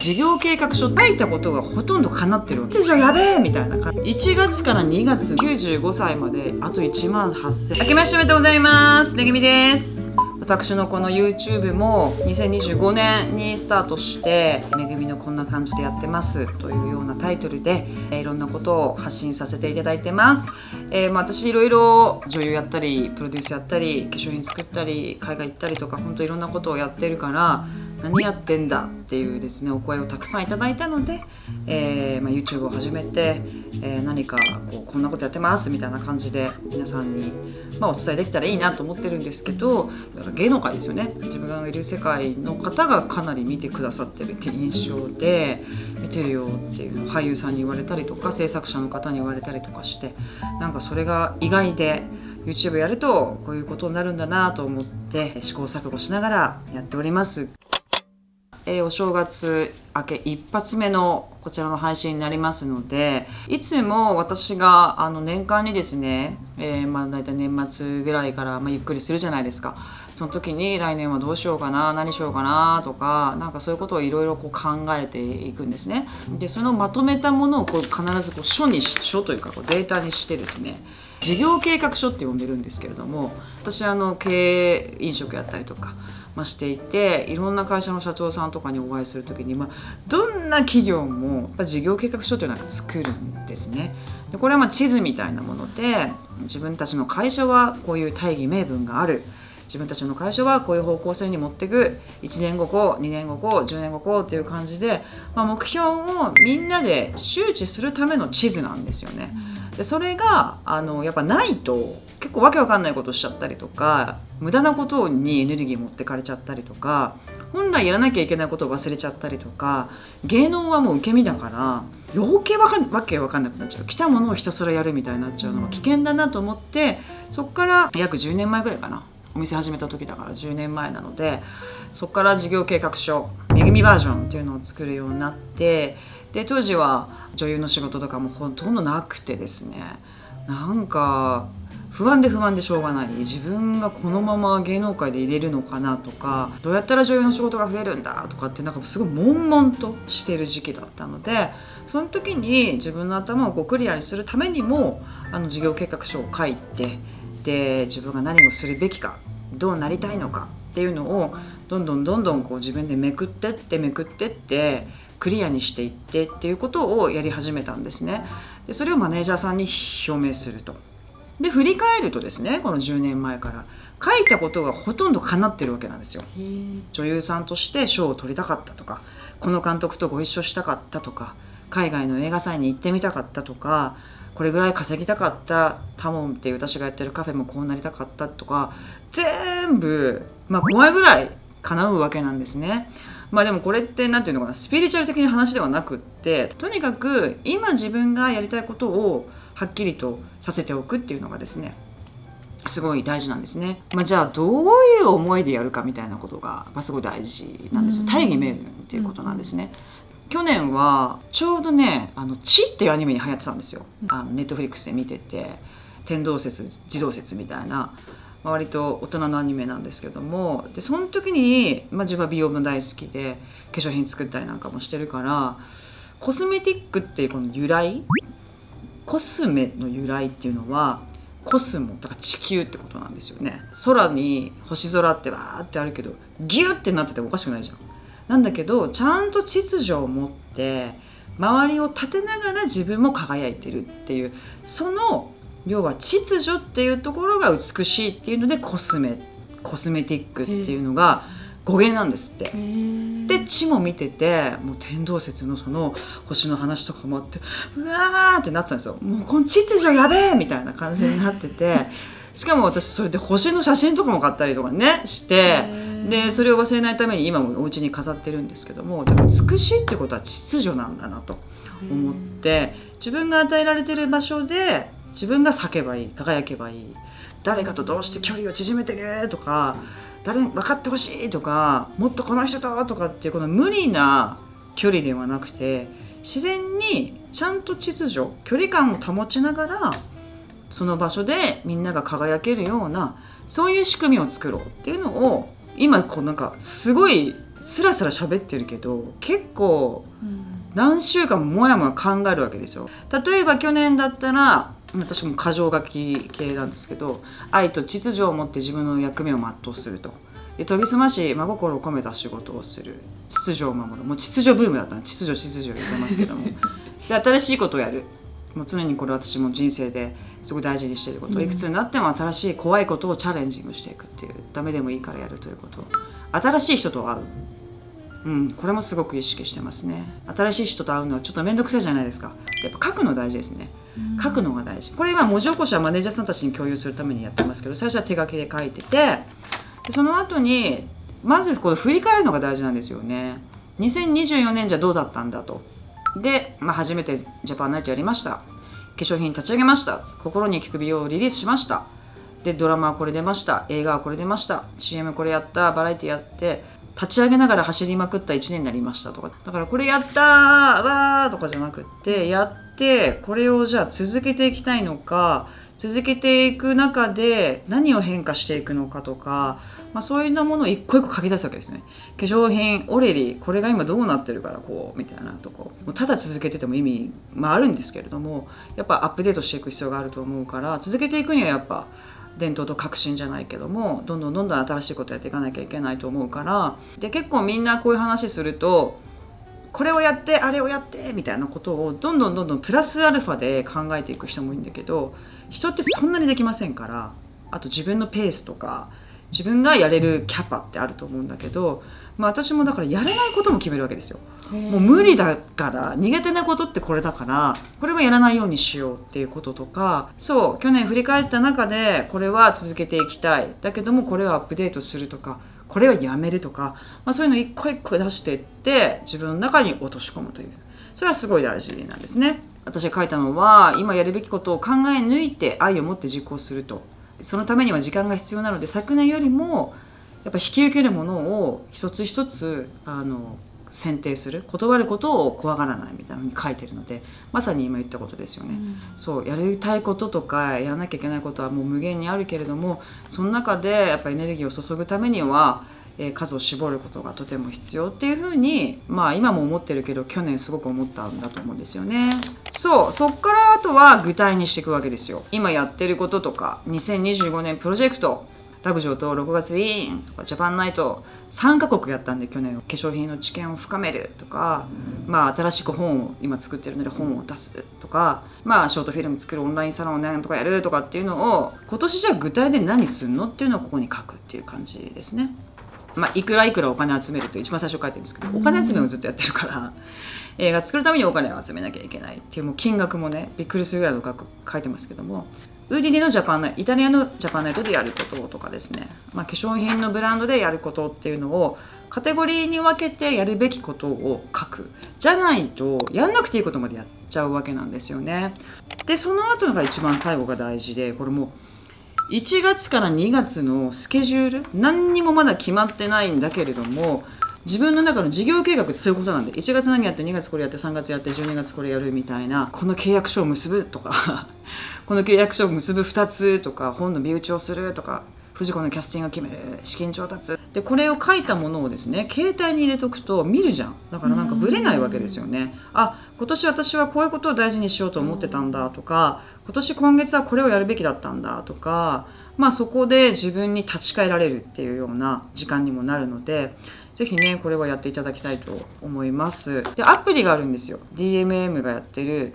事業計画書書いたことがほとんど叶ってるわけ。じゃやべえみたいな感じ。1月から2月、95歳まであと1万8000。明けましておめでとうございます。めぐみです。私のこの YouTube も2025年にスタートして「めぐみのこんな感じでやってます」というようなタイトルでいろんなことを発信させていただいてます。私いろいろ女優やったりプロデュースやったり化粧品作ったり海外行ったりとか本当いろんなことをやってるから何やってんだっていうですねお声をたくさんいただいたので、YouTube を始めて、何かこんなことやってますみたいな感じで皆さんに、お伝えできたらいいなと思ってるんですけど、だから芸能界ですよね。自分がいる世界の方がかなり見てくださってるっていう印象で、見てるよっていうのを俳優さんに言われたりとか制作者の方に言われたりとかして、なんかそれが意外で YouTube やるとこういうことになるんだなと思って試行錯誤しながらやっております。お正月明け一発目のこちらの配信になりますので、いつも私が年間にですね、大体年末ぐらいから、ゆっくりするじゃないですか。その時に来年はどうしようかな、何しようかなとか、なんかそういうことをいろいろ考えていくんですね。でそのまとめたものを必ず書というかデータにしてですね、事業計画書って呼んでるんですけれども、私経営飲食やったりとか、していて、いろんな会社の社長さんとかにお会いする時に、どんな企業も事業計画書というのは作るんですね。でこれは地図みたいなもので、自分たちの会社はこういう大義名分がある、自分たちの会社はこういう方向性に持っていく、1年後こう2年後こう10年後こうっていう感じで、目標をみんなで周知するための地図なんですよね。でそれがやっぱないと結構わけわかんないことしちゃったりとか、無駄なことにエネルギー持ってかれちゃったりとか、本来やらなきゃいけないことを忘れちゃったりとか、芸能はもう受け身だから余計わけわかんなくなっちゃう、来たものをひたすらやるみたいになっちゃうのは危険だなと思って、そこから約10年前ぐらいかな、お店始めた時だから10年前なので、そこから事業計画書めぐみバージョンっていうのを作るようになって、で当時は女優の仕事とかもほとんどなくてですね、なんか不安でしょうがない、自分がこのまま芸能界で入れるのかなとか、どうやったら女優の仕事が増えるんだとかって、なんかすごい悶々としている時期だったので、その時に自分の頭をクリアにするためにも事業計画書を書いて、で自分が何をするべきか、どうなりたいのかっていうのをどんどん自分でめくってってクリアにしていってっていうことをやり始めたんですね。でそれをマネージャーさんに表明すると。で振り返るとですね、この10年前から書いたことがほとんど叶ってるわけなんですよ。女優さんとして賞を取りたかったとか、この監督とご一緒したかったとか、海外の映画祭に行ってみたかったとか、これぐらい稼ぎたかった、タモンっていう私がやってるカフェもこうなりたかったとか、全部怖いぐらい叶うわけなんですね。でもこれって何ていうのかな、スピリチュアル的な話ではなくって、とにかく今自分がやりたいことをはっきりとさせておくっていうのがですね、すごい大事なんですね。じゃあどういう思いでやるかみたいなことがすごい大事なんですよ。大義名分っていうことなんですね。去年はちょうどね「地」っていうアニメに流行ってたんですよ。ネットフリックスで見てて、天動説地動説みたいな割と大人のアニメなんですけども、でその時に、自分は美容も大好きで化粧品作ったりなんかもしてるから、コスメティックっていうこの由来、コスメの由来っていうのはコスモだから地球ってことなんですよね。空に星空ってわーってあるけどギュッてなっててもおかしくないじゃん。なんだけどちゃんと秩序を持って周りを立てながら自分も輝いてるっていう、その要は秩序っていうところが美しいっていうのでコスメティックっていうのが語源なんですって。で地も見てて、もう天動説のその星の話とかもあって、うわーってなってたんですよ。もうこの秩序やべえみたいな感じになってて、しかも私それで星の写真とかも買ったりとかねして、でそれを忘れないために今もお家に飾ってるんですけども、だから美しいってことは秩序なんだなと思って、自分が与えられてる場所で自分が咲けばいい、輝けばいい、誰かとどうして距離を縮めてるとか、誰に分かってほしいとか、もっとこの人とかっていうこの無理な距離ではなくて、自然にちゃんと秩序、距離感を保ちながらその場所でみんなが輝けるような、そういう仕組みを作ろうっていうのを今なんかすごいスラスラ喋ってるけど結構何週間ももやもや考えるわけですよ。例えば去年だったら私も箇条書き系なんですけど、愛と秩序を持って自分の役目を全うすると、で研ぎ澄まし真心を込めた仕事をする、秩序を守る、もう秩序ブームだったの、秩序言ってますけどもで新しいことをやる、もう常にこれ私も人生ですごい大事にしていること、いくつになっても新しい怖いことをチャレンジングしていくっていう、ダメでもいいからやるということ、新しい人と会う、これもすごく意識してますね。新しい人と会うのはちょっと面倒くさいじゃないですか。やっぱ書くの大事ですね。書くのが大事。これは文字起こしはマネージャーさんたちに共有するためにやってますけど、最初は手書きで書いてて、でその後にまずこれ振り返るのが大事なんですよね。2024年じゃどうだったんだと。で、初めてジャパンナイトやりました。化粧品立ち上げました。心に効く美容をリリースしました。でドラマはこれ出ました。映画はこれ出ました。CM これやった。バラエティやって。立ち上げながら走りまくった1年になりましたとか、だからこれやったーわーとかじゃなくって、やってこれをじゃあ続けていきたいのか、続けていく中で何を変化していくのかとか、そういうものを一個一個書き出すわけですね。化粧品オレリこれが今どうなってるからこうみたいなとこ、もうただ続けてても意味、あるんですけれども、やっぱアップデートしていく必要があると思うから、続けていくにはやっぱ伝統と革新じゃないけども、どんどん新しいことやっていかなきゃいけないと思うから、で結構みんなこういう話すると、これをやってあれをやってみたいなことをどんどんプラスアルファで考えていく人もいるんだけど、人ってそんなにできませんから、あと自分のペースとか自分がやれるキャパってあると思うんだけど、私もだからやれないことも決めるわけですよ。もう無理だから、苦手なことってこれだから、これはやらないようにしようっていうこととか、そう去年振り返った中でこれは続けていきたい、だけどもこれをアップデートするとか、これはやめるとか、そういうの一個一個出していって自分の中に落とし込むという、それはすごい大事なんですね。私が書いたのは、今やるべきことを考え抜いて愛を持って実行すると、そのためには時間が必要なので、昨年よりもやっぱ引き受けるものを一つ一つ選定する、断ることを怖がらないみたいなのに書いてるので、まさに今言ったことですよね。そうやりたいこととかやらなきゃいけないことはもう無限にあるけれども、その中でやっぱりエネルギーを注ぐためには、数を絞ることがとても必要っていうふうに、今も思ってるけど去年すごく思ったんだと思うんですよね。そっからあとは具体にしていくわけですよ。今やってることとか、2025年プロジェクト、ラグジョーと6月ウィーンとかジャパンナイト3カ国やったんで、去年化粧品の知見を深めるとか、新しく本を今作ってるので本を出すとか、ショートフィルム作る、オンラインサロンをなんとかやるとかっていうのを、今年じゃあ具体で何するのっていうのをここに書くっていう感じですね。いくらお金集めると一番最初書いてるんですけど、お金集めをずっとやってるから、映画作るためにお金を集めなきゃいけないっていう、もう金額もねびっくりするぐらいの額書いてますけども、ウーディディのジャパンナイト、イタリアのジャパンナイトでやることとかですね、化粧品のブランドでやることっていうのをカテゴリーに分けてやるべきことを書く、じゃないとやんなくていいことまでやっちゃうわけなんですよね。でその後のが一番最後が大事で、これも1月から2月のスケジュール、何にもまだ決まってないんだけれども、自分の中の事業計画ってそういうことなんで、1月何やって2月これやって3月やって12月これやるみたいな、この契約書を結ぶとかこの契約書を結ぶ2つとか、本の身内をするとか、藤子のキャスティングを決める、資金調達で、これを書いたものをですね携帯に入れとくと見るじゃん。だからブレないわけですよね。今年私はこういうことを大事にしようと思ってたんだとか、今月はこれをやるべきだったんだとか、そこで自分に立ち返られるっていうような時間にもなるので、ぜひねこれはやっていただきたいと思います。でアプリがあるんですよ。 DMM がやってる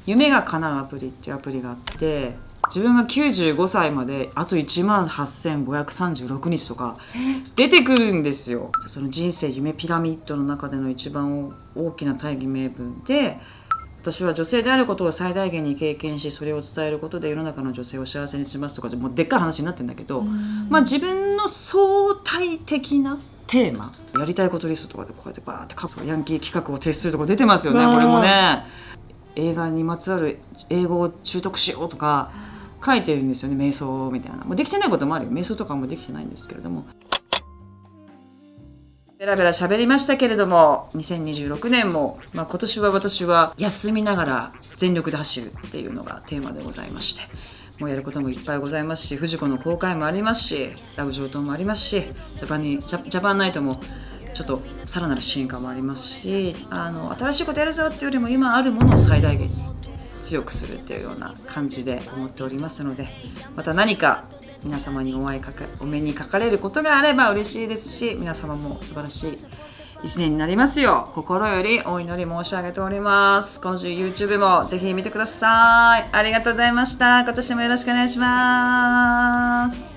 夢が叶うアプリっていうアプリがあって、自分が95歳まであと18,536日とか出てくるんですよ。その人生夢ピラミッドの中での一番大きな大義名分で、私は女性であることを最大限に経験し、それを伝えることで世の中の女性を幸せにしますとか、もうでっかい話になってるんだけど、自分の相対的なテーマ、やりたいことリストとかでこうやってバーって書く、ヤンキー企画を提出するとか出てますよね。これもね、映画にまつわる英語を習得しようとか書いてるんですよね。瞑想みたいな、もうできてないこともあるよ。瞑想とかもできてないんですけれども、ベラベラ喋りましたけれども、2026年も、今年は私は休みながら全力で走るっていうのがテーマでございまして、もうやることもいっぱいございますし、藤子の公開もありますし、ラブ上等もありますし、ジャパンナイトもちょっとさらなる進化もありますし、新しいことやるぞっていうよりも今あるものを最大限に強くするっていうような感じで思っておりますので、また何か皆様にお目にかかれることがあれば嬉しいですし、皆様も素晴らしい1年になりますよう心よりお祈り申し上げております。今週 YouTube もぜひ見てください。ありがとうございました。今年もよろしくお願いします。